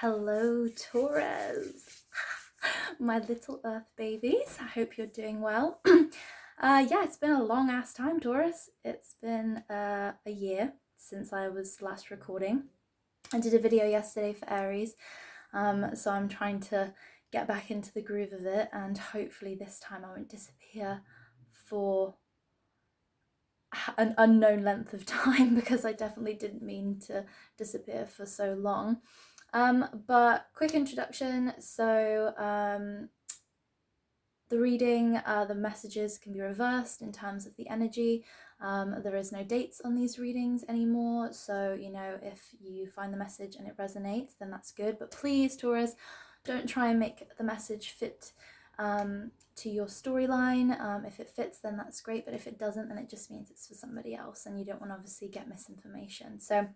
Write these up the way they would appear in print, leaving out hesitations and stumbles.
Hello, Taurus, my little earth babies. I hope you're doing well. Yeah, it's been a long ass time, Taurus. It's been a year since I was last recording. I did a video yesterday for Aries, so I'm trying to get back into the groove of it, and hopefully this time I won't disappear for an unknown length of time, because I definitely didn't mean to disappear for so long. But quick introduction. So the reading, the messages can be reversed in terms of the energy. There is no dates on these readings anymore, so if you find the message and it resonates, then that's good. But please, Taurus, don't try and make the message fit to your storyline. If it fits, then that's great, but if it doesn't, then it just means it's for somebody else, and you don't want to obviously get misinformation. So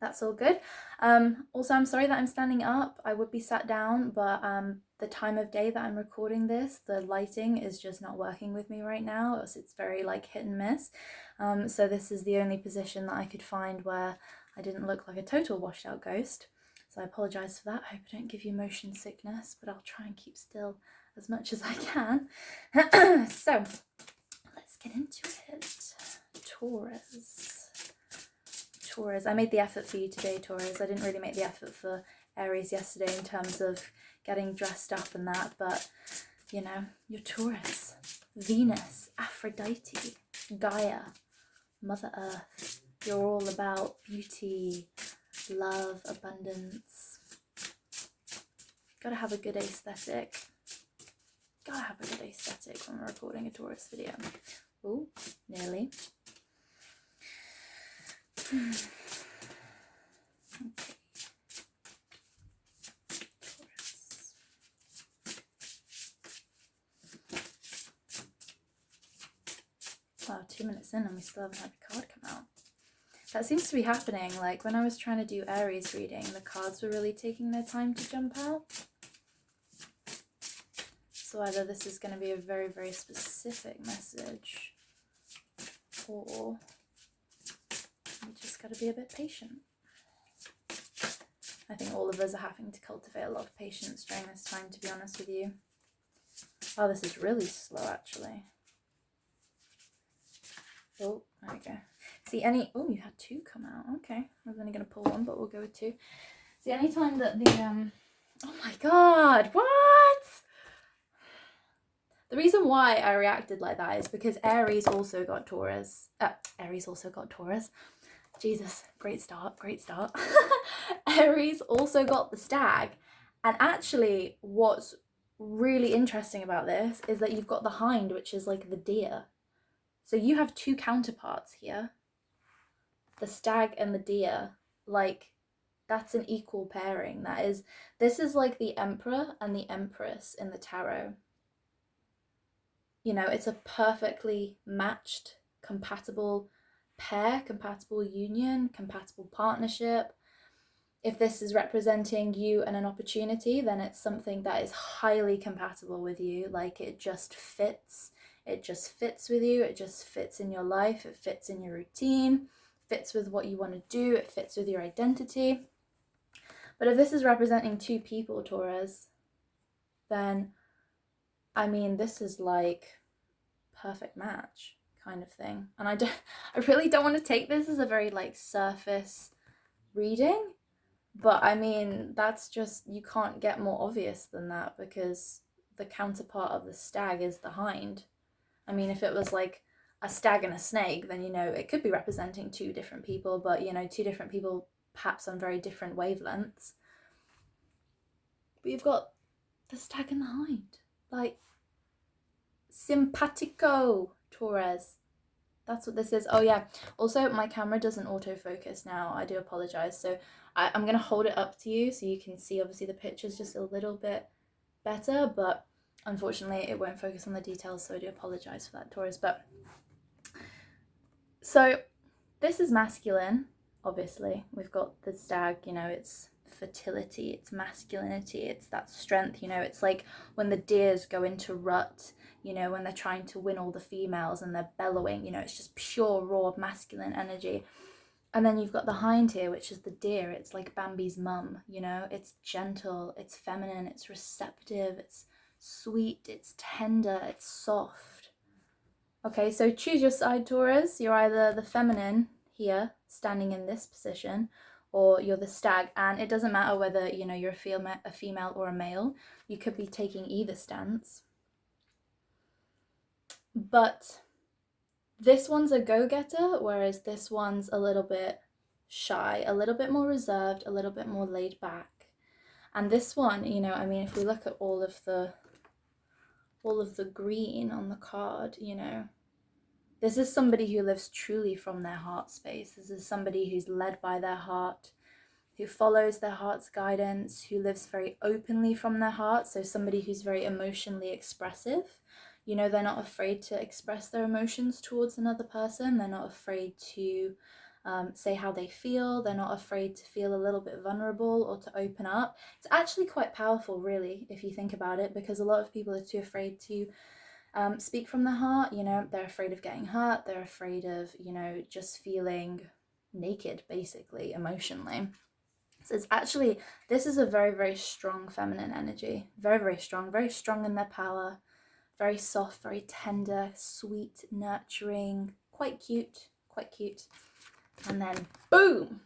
that's all good. Also, I'm sorry that I'm standing up. I would be sat down, but the time of day that I'm recording this, the lighting is just not working with me right now. It's very like hit and miss. So this is the only position that I could find where I didn't look like a total washed out ghost. So I apologize for that. I hope I don't give you motion sickness, but I'll try and keep still as much as I can. So let's get into it. Taurus. I made the effort for you today, Taurus. I didn't really make the effort for Aries yesterday in terms of getting dressed up and that, but you're Taurus. Venus, Aphrodite, Gaia, Mother Earth. You're all about beauty, love, abundance. Gotta have a good aesthetic. Gotta have a good aesthetic when we're recording a Taurus video. Oh, nearly. Okay. Wow, 2 minutes in and we still haven't had a card come out. That seems to be happening. Like when I was trying to do Aries reading, the cards were really taking their time to jump out. So either this is going to be a very, very specific message, or you just got to be a bit patient. I think all of us are having to cultivate a lot of patience during this time, to be honest with you. Oh, this is really slow, actually. Oh, there we go. See, oh, you had two come out. Okay, I was only going to pull one, but we'll go with two. See, anytime that oh my god, what? The reason why I reacted like that is because Aries also got Taurus. Jesus, great start. Aries also got the Stag. And actually, what's really interesting about this is that you've got the Hind, which is like the deer. So you have two counterparts here. The Stag and the deer. Like, that's an equal pairing. This is like the Emperor and the Empress in the tarot. It's a perfectly matched, compatible pair, compatible union, compatible partnership. If this is representing you and an opportunity, then it's something that is highly compatible with you. Like, it just fits. It just fits with you. It just fits in your life. It fits in your routine. Fits with what you want to do. It fits with your identity. But if this is representing two people, Taurus, then I mean, this is like perfect match kind of thing. And I really don't want to take this as a very like surface reading, but I mean, that's just, you can't get more obvious than that, because the counterpart of the Stag is the Hind. I mean, if it was like a stag and a snake, then it could be representing two different people, but two different people perhaps on very different wavelengths. But you've got the Stag and the Hind, like, simpatico, Taurus. That's what this is. Oh yeah, also my camera doesn't autofocus now. I do apologize. So I'm going to hold it up to you so you can see obviously the pictures just a little bit better, but unfortunately it won't focus on the details, so I do apologize for that, Taurus. But so this is masculine, obviously. We've got the Stag, it's fertility, it's masculinity, it's that strength, it's like when the deers go into rut, when they're trying to win all the females and they're bellowing, it's just pure raw masculine energy. And then you've got the hind here, which is the deer. It's like Bambi's mum, you know? It's gentle, it's feminine, it's receptive, it's sweet, it's tender, it's soft. Okay, so choose your side, Taurus. You're either the feminine here, standing in this position, or you're the stag. And it doesn't matter whether, you know, you're a female or a male. You could be taking either stance. But this one's a go-getter, whereas this one's a little bit shy, a little bit more reserved, a little bit more laid back. And this one, you know, I mean, if we look at all of the green on the card, you know, this is somebody who lives truly from their heart space. This is somebody who's led by their heart, who follows their heart's guidance, who lives very openly from their heart. So somebody who's very emotionally expressive. You know, they're not afraid to express their emotions towards another person. They're not afraid to say how they feel. They're not afraid to feel a little bit vulnerable or to open up. It's actually quite powerful, really, if you think about it, because a lot of people are too afraid to speak from the heart. You know, they're afraid of getting hurt. They're afraid of, you know, just feeling naked, basically, emotionally. So it's actually, this is a very, very strong feminine energy. Very, very strong in their power. Very soft, very tender, sweet, nurturing, quite cute. And then, boom!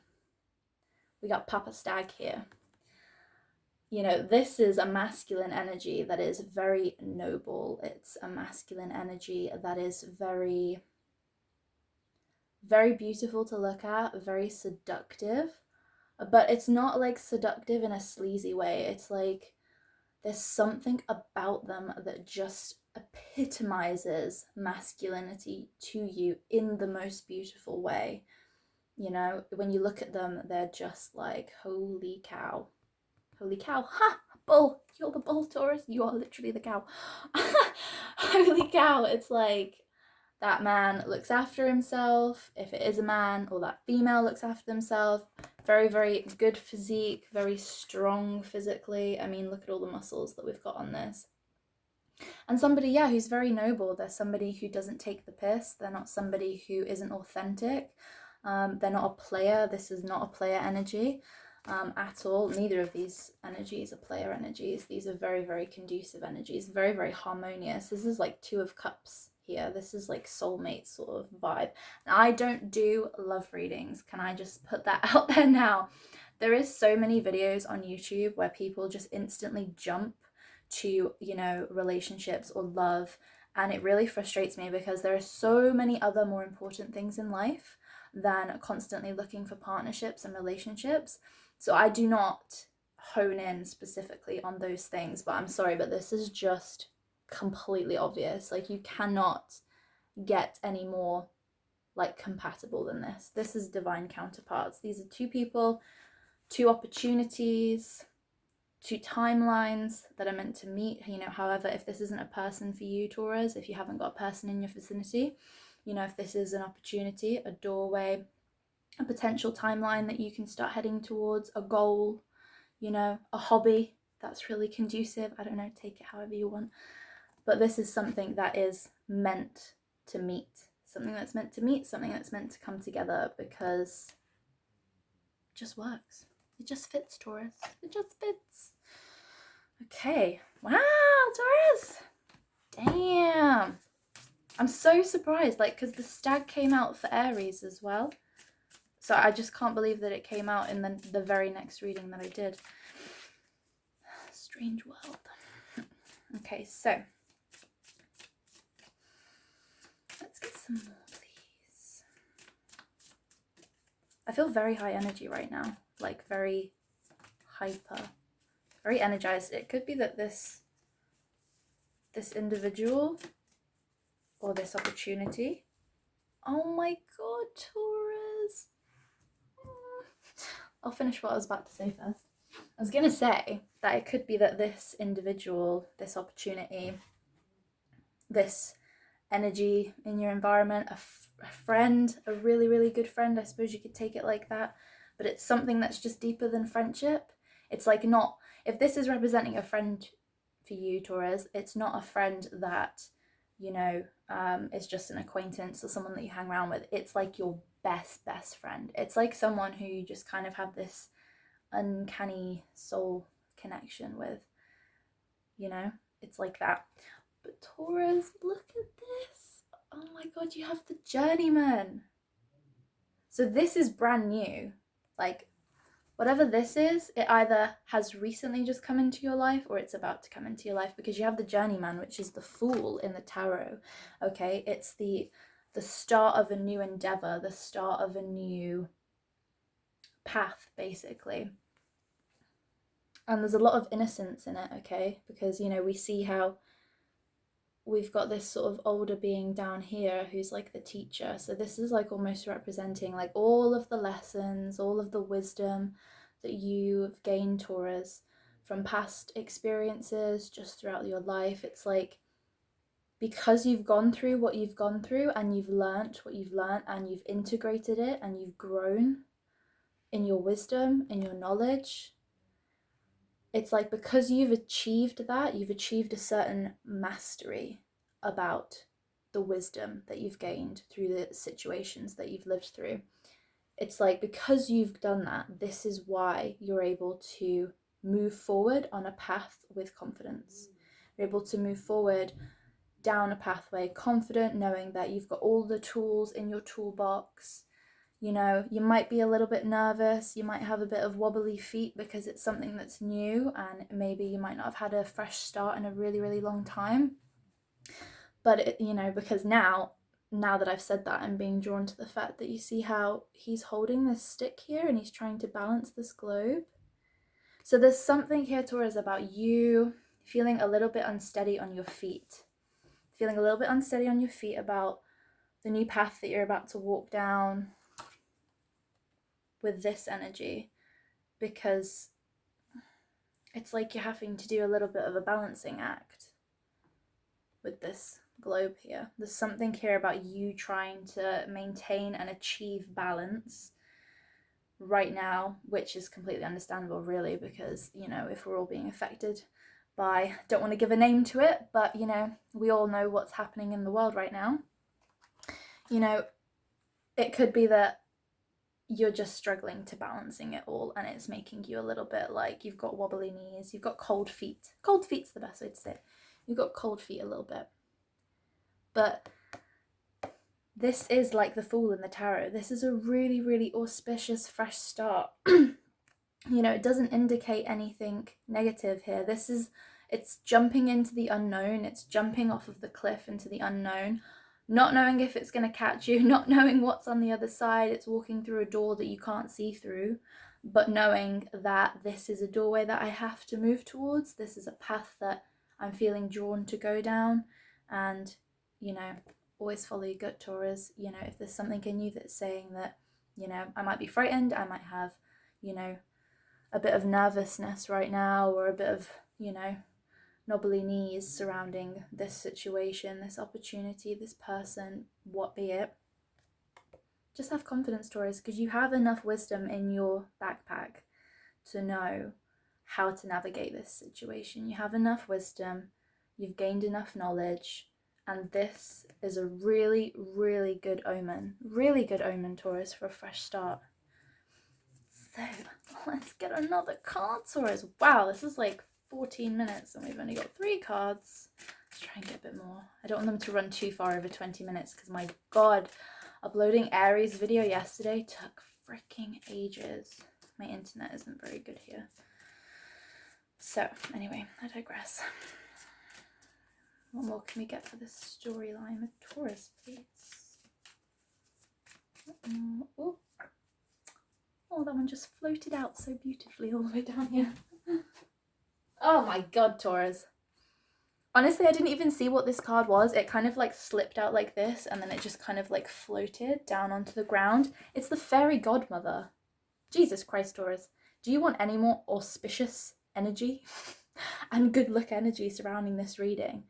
We got Papa Stag here. You know, this is a masculine energy that is very noble. It's a masculine energy that is very, very beautiful to look at, very seductive. But it's not like seductive in a sleazy way. It's like there's something about them that just epitomizes masculinity to you in the most beautiful way. You know, when you look at them, they're just like, holy cow. Holy cow. Ha! Bull! You're the bull, Taurus. You are literally the cow. Holy cow. It's like that man looks after himself, if it is a man, or that female looks after themselves. Very, very good physique, very strong physically. I mean, look at all the muscles that we've got on this. And somebody, yeah, who's very noble. They're somebody who doesn't take the piss. They're not somebody who isn't authentic. They're not a player. This is not a player energy at all. Neither of these energies are player energies. These are very, very conducive energies. Very, very harmonious. This is like Two of Cups here. This is like soulmate sort of vibe. And I don't do love readings. Can I just put that out there now? There is so many videos on YouTube where people just instantly jump to, you know, relationships or love, and it really frustrates me because there are so many other more important things in life than constantly looking for partnerships and relationships. So I do not hone in specifically on those things, but I'm sorry, but this is just completely obvious. Like, you cannot get any more like compatible than this. This is divine counterparts. These are two people, two opportunities, two timelines that are meant to meet. You know, however, if this isn't a person for you, Taurus, if you haven't got a person in your vicinity, you know, if this is an opportunity, a doorway, a potential timeline that you can start heading towards, a goal, you know, a hobby that's really conducive. I don't know, take it however you want. But this is something that is meant to meet. Something that's meant to meet, something that's meant to come together, because it just works. It just fits, Taurus. It just fits. Okay. Wow, Taurus. Damn. I'm so surprised, like, because the Stag came out for Aries as well. So I just can't believe that it came out in the very next reading that I did. Strange world. Okay, so let's get some more, please. I feel very high energy right now, like very hyper, very energized. It could be that this individual or this opportunity. Oh my god, Taurus. I'll finish what I was about to say first. I was going to say that it could be that this individual, this opportunity, this energy in your environment, a friend, a really, really good friend, I suppose you could take it like that, but it's something that's just deeper than friendship. It's like not, if this is representing a friend for you, Taurus, it's not a friend that is just an acquaintance or someone that you hang around with. It's like your best friend. It's like someone who you just kind of have this uncanny soul connection with, it's like that. But Taurus, look at this. Oh my god, you have the journeyman. So this is brand new. Like, whatever this is, it either has recently just come into your life or it's about to come into your life, because you have the journeyman, which is the fool in the tarot. Okay, it's the start of a new endeavor, the start of a new path, basically. And there's a lot of innocence in it, okay, because we see how we've got this sort of older being down here who's like the teacher. So this is like almost representing like all of the lessons, all of the wisdom that you've gained, Taurus, from past experiences just throughout your life. It's like, because you've gone through what you've gone through and you've learnt what you've learnt and you've integrated it and you've grown in your wisdom, in your knowledge, it's like, because you've achieved that, you've achieved a certain mastery about the wisdom that you've gained through the situations that you've lived through. It's like, because you've done that, this is why you're able to move forward on a path with confidence. You're able to move forward down a pathway confident, knowing that you've got all the tools in your toolbox. You might be a little bit nervous, you might have a bit of wobbly feet because it's something that's new and maybe you might not have had a fresh start in a really, really long time. But, because now that I've said that, I'm being drawn to the fact that you see how he's holding this stick here and he's trying to balance this globe. So there's something here, Taurus, about you feeling a little bit unsteady on your feet. Feeling a little bit unsteady on your feet about the new path that you're about to walk down with this energy, because it's like you're having to do a little bit of a balancing act with this globe here. There's something here about you trying to maintain and achieve balance right now, which is completely understandable, really, because if we're all being affected by, don't want to give a name to it, but we all know what's happening in the world right now. It could be that you're just struggling to balancing it all and it's making you a little bit like you've got wobbly knees, you've got cold feet. Cold feet's the best way to say it. You've got cold feet a little bit. But this is like the Fool in the tarot. This is a really, really auspicious fresh start. It doesn't indicate anything negative here. It's jumping into the unknown. It's jumping off of the cliff into the unknown. Not knowing if it's going to catch you, not knowing what's on the other side. It's walking through a door that you can't see through, but knowing that this is a doorway that I have to move towards. This is a path that I'm feeling drawn to go down. And, always follow your gut, Taurus. If there's something in you that's saying that, I might be frightened, I might have, a bit of nervousness right now, or a bit of, knobbly knees surrounding this situation, this opportunity, this person, what be it. Just have confidence, Taurus, because you have enough wisdom in your backpack to know how to navigate this situation. You have enough wisdom, you've gained enough knowledge, and this is a really, really good omen. Really good omen, Taurus, for a fresh start. So let's get another card, Taurus. Wow, this is like 14 minutes and we've only got 3 cards. Let's try and get a bit more. I don't want them to run too far over 20 minutes because, my god, uploading Aries video yesterday took freaking ages. My internet isn't very good here. So anyway, I digress. What more can we get for this storyline with Taurus, please? Oh, that one just floated out so beautifully all the way down here. Oh my god, Taurus. Honestly, I didn't even see what this card was. It kind of like slipped out like this and then it just kind of like floated down onto the ground. It's the fairy godmother. Jesus Christ, Taurus. Do you want any more auspicious energy and good luck energy surrounding this reading?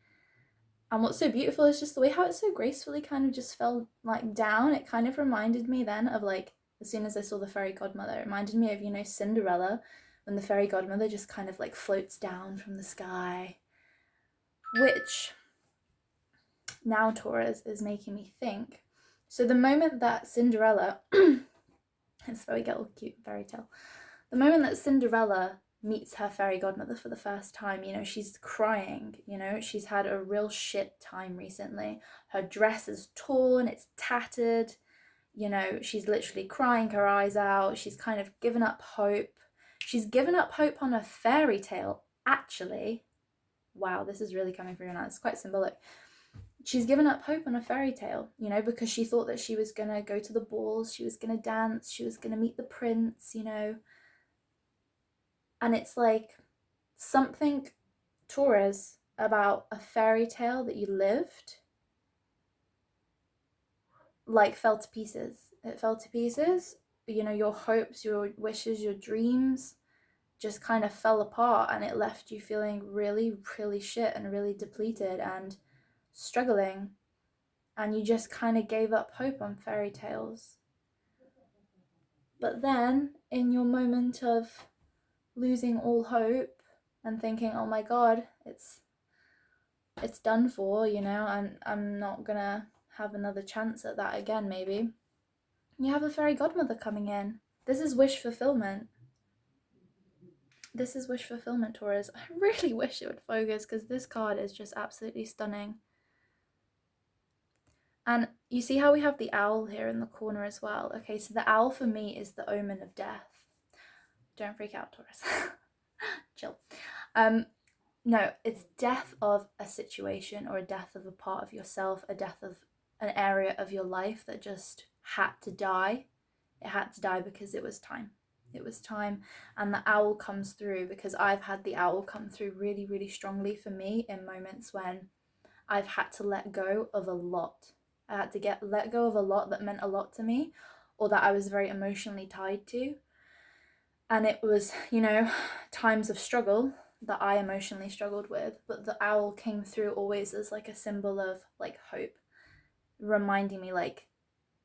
And what's so beautiful is just the way how it so gracefully kind of just fell like down. It kind of reminded me then of, like, as soon as I saw the fairy godmother, it reminded me of, Cinderella, when the fairy godmother just kind of like floats down from the sky, which now, Taurus, is making me think. So the moment that Cinderella, it's very little cute fairy tale. The moment that Cinderella meets her fairy godmother for the first time, you know, she's crying, you know, she's had a real shit time recently. Her dress is torn, it's tattered, you know, she's literally crying her eyes out. She's kind of given up hope. She's given up hope on a fairy tale, actually. Wow, this is really coming through now. It's quite symbolic. She's given up hope on a fairy tale, you know, because she thought that she was going to go to the balls, she was going to dance, she was going to meet the prince, you know. And it's like something, Taurus, about a fairy tale that you lived, like, fell to pieces. It fell to pieces. You know, your hopes, your wishes, your dreams just kind of fell apart, and it left you feeling really, really shit and really depleted and struggling. And you just kind of gave up hope on fairy tales. But then, in your moment of losing all hope and thinking, oh my god, it's done for, you know, and I'm not gonna have another chance at that again, maybe. You have a fairy godmother coming in. This is wish fulfillment. This is wish fulfillment, Taurus. I really wish it would focus, because this card is just absolutely stunning. And you see how we have the owl here in the corner as well? Okay, so the owl for me is the omen of death. Don't freak out, Taurus. Chill. No, it's death of a situation, or a death of a part of yourself, a death of an area of your life that just had to die. It had to die because it was time. It was time. And the owl comes through, because I've had the owl come through really, really strongly for me in moments when I've had to let go of a lot. I had to let go of a lot that meant a lot to me, or that I was very emotionally tied to. And it was, you know, times of struggle that I emotionally struggled with, but the owl came through always as like a symbol of like hope, reminding me like,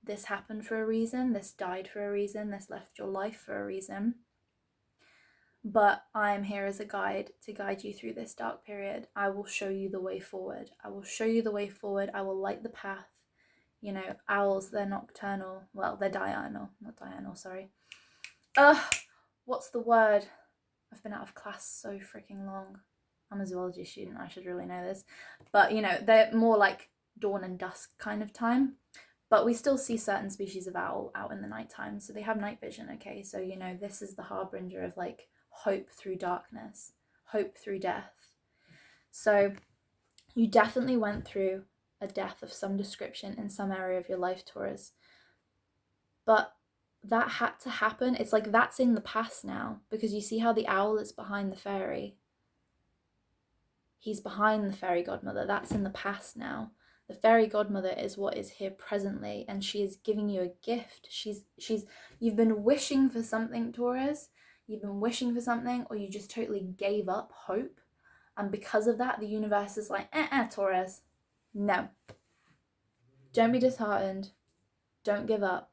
this happened for a reason, this died for a reason, this left your life for a reason. But I'm here as a guide to guide you through this dark period. I will show you the way forward. I will show you the way forward. I will light the path. You know, owls, they're nocturnal. Well, they're diurnal, not diurnal, sorry. What's the word? I've been out of class so freaking long. I'm a zoology student, I should really know this. But, you know, they're more like dawn and dusk kind of time. But we still see certain species of owl out in the nighttime, so they have night vision, okay? So, you know, this is the harbinger of like hope through darkness, hope through death. So you definitely went through a death of some description in some area of your life, Taurus. But that had to happen. It's like that's in the past now, because you see how the owl is behind the fairy. He's behind the fairy godmother. That's in the past now. The fairy godmother is what is here presently, and she is giving you a gift. You've been wishing for something, Taurus. You've been wishing for something, or you just totally gave up hope. And because of that, the universe is like, Taurus, no. Don't be disheartened. Don't give up.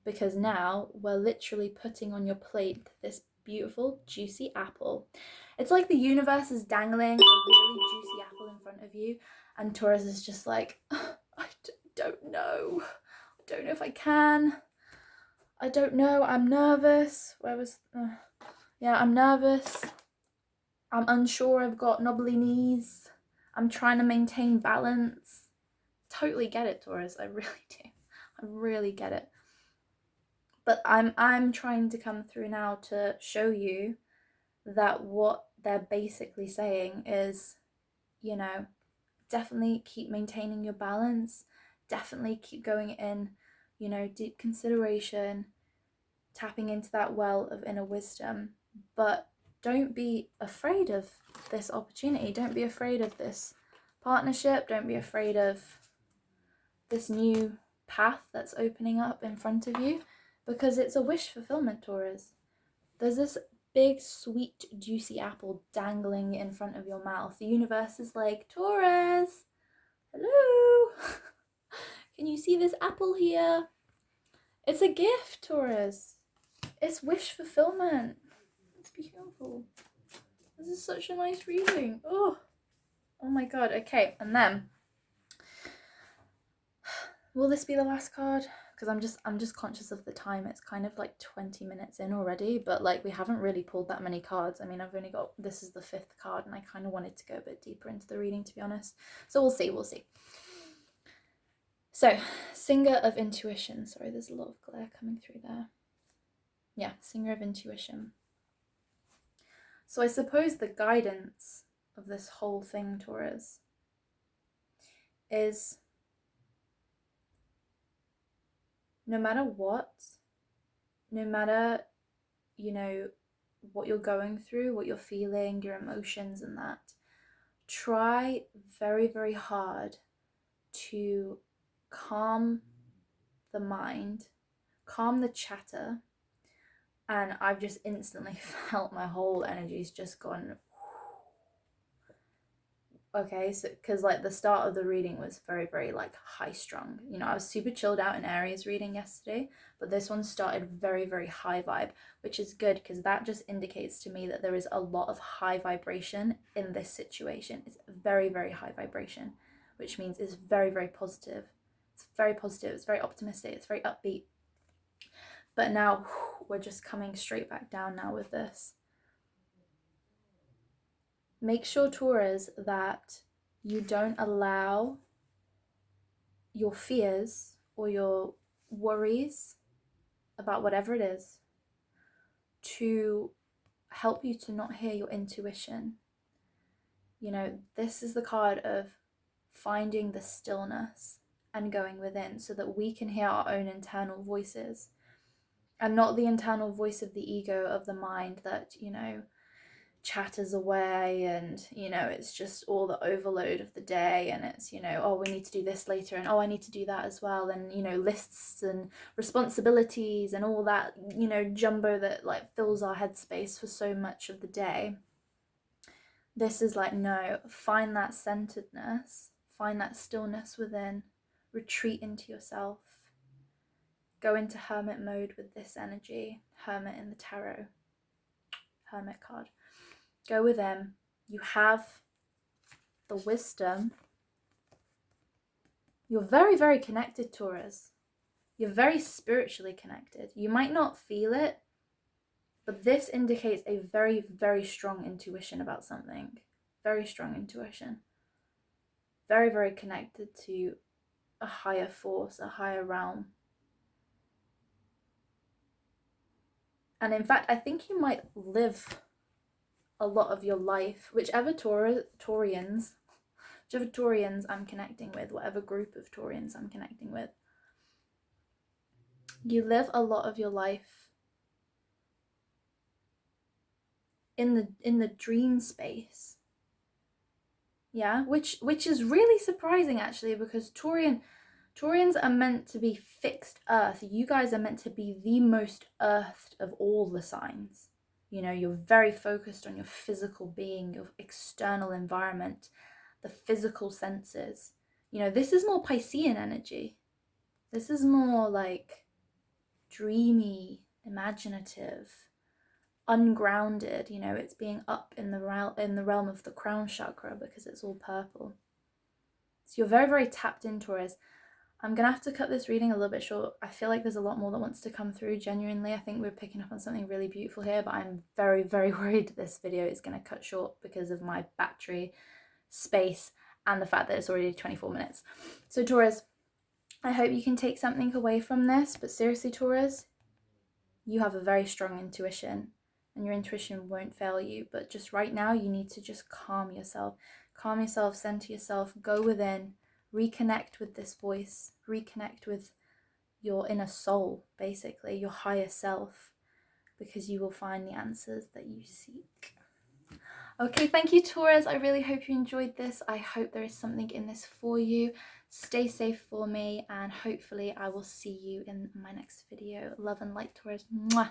Because now we're literally putting on your plate this beautiful, juicy apple. It's like the universe is dangling a really juicy apple in front of you, and Taurus is just like, I don't know. I don't know if I can. I don't know. I'm nervous. I'm nervous. I'm unsure. I've got knobbly knees. I'm trying to maintain balance. Totally get it, Taurus. I really do. I really get it. But I'm trying to come through now to show you that what they're basically saying is, you know, definitely keep maintaining your balance, definitely keep going in, you know, deep consideration, tapping into that well of inner wisdom. But don't be afraid of this opportunity. Don't be afraid of this partnership. Don't be afraid of this new path that's opening up in front of you, because it's a wish fulfillment, Taurus. There's this big, sweet, juicy apple dangling in front of your mouth. The universe is like, Taurus, hello, can you see this apple here? It's a gift, Taurus. It's wish fulfillment. It's beautiful. This is such a nice reading. Oh my god. Okay, and then Will this be the last card? Because I'm just conscious of the time. It's kind of like 20 minutes in already, but like we haven't really pulled that many cards. I mean, I've only got, this is the 5th card, and I kind of wanted to go a bit deeper into the reading, to be honest. So we'll see, we'll see. So, Singer of Intuition. Sorry, there's a lot of glare coming through there. Yeah, Singer of Intuition. So I suppose the guidance of this whole thing, Taurus, is no matter what, no matter, you know, what you're going through, what you're feeling, your emotions and that, try very, very hard to calm the mind, calm the chatter. And I've just instantly felt my whole energy's just gone. Okay, so because like the start of the reading was very, very like high strung. You know, I was super chilled out in Aries reading yesterday, but this one started very, very high vibe, which is good because that just indicates to me that there is a lot of high vibration in this situation. It's very, very high vibration, which means it's very, very positive. It's very positive, it's very optimistic, it's very upbeat. But now we're just coming straight back down now with this. Make sure, Taurus, that you don't allow your fears or your worries about whatever it is to help you to not hear your intuition. You know, this is the card of finding the stillness and going within so that we can hear our own internal voices and not the internal voice of the ego, of the mind that, you know, chatters away, and you know, it's just all the overload of the day, and it's, you know, oh, we need to do this later, and oh, I need to do that as well, and you know, lists and responsibilities and all that, you know, jumbo that like fills our headspace for so much of the day. This is like, no, find that centeredness, find that stillness within, retreat into yourself, go into hermit mode with this energy. Hermit in the tarot, Hermit card. Go with them. You have the wisdom. You're very, very connected, Taurus. You're very spiritually connected. You might not feel it, but this indicates a very, very strong intuition about something. Very strong intuition. Very, very connected to a higher force, a higher realm. And in fact, I think you might live a lot of your life, whichever Taurians I'm connecting with, whatever group of Taurians I'm connecting with, you live a lot of your life in the dream space. Yeah, which is really surprising actually, because Taurians are meant to be fixed earth. You guys are meant to be the most earthed of all the signs. You know, you're very focused on your physical being, your external environment, the physical senses. You know, this is more Piscean energy. This is more like dreamy, imaginative, ungrounded. You know, it's being up in the realm of the crown chakra because it's all purple. So you're very, very tapped in, Taurus. I'm gonna have to cut this reading a little bit short. I feel like there's a lot more that wants to come through. Genuinely, I think we're picking up on something really beautiful here, but I'm very, very worried this video is gonna cut short because of my battery space and the fact that it's already 24 minutes. So Taurus, I hope you can take something away from this, but seriously, Taurus, you have a very strong intuition and your intuition won't fail you, but just right now you need to just calm yourself, center yourself, go within, reconnect with this voice, reconnect with your inner soul, basically your higher self, because you will find the answers that you seek. Okay, thank you, Taurus. I really hope you enjoyed this. I hope there is something in this for you. Stay safe for me, and hopefully I will see you in my next video. Love and light, Taurus. Mwah.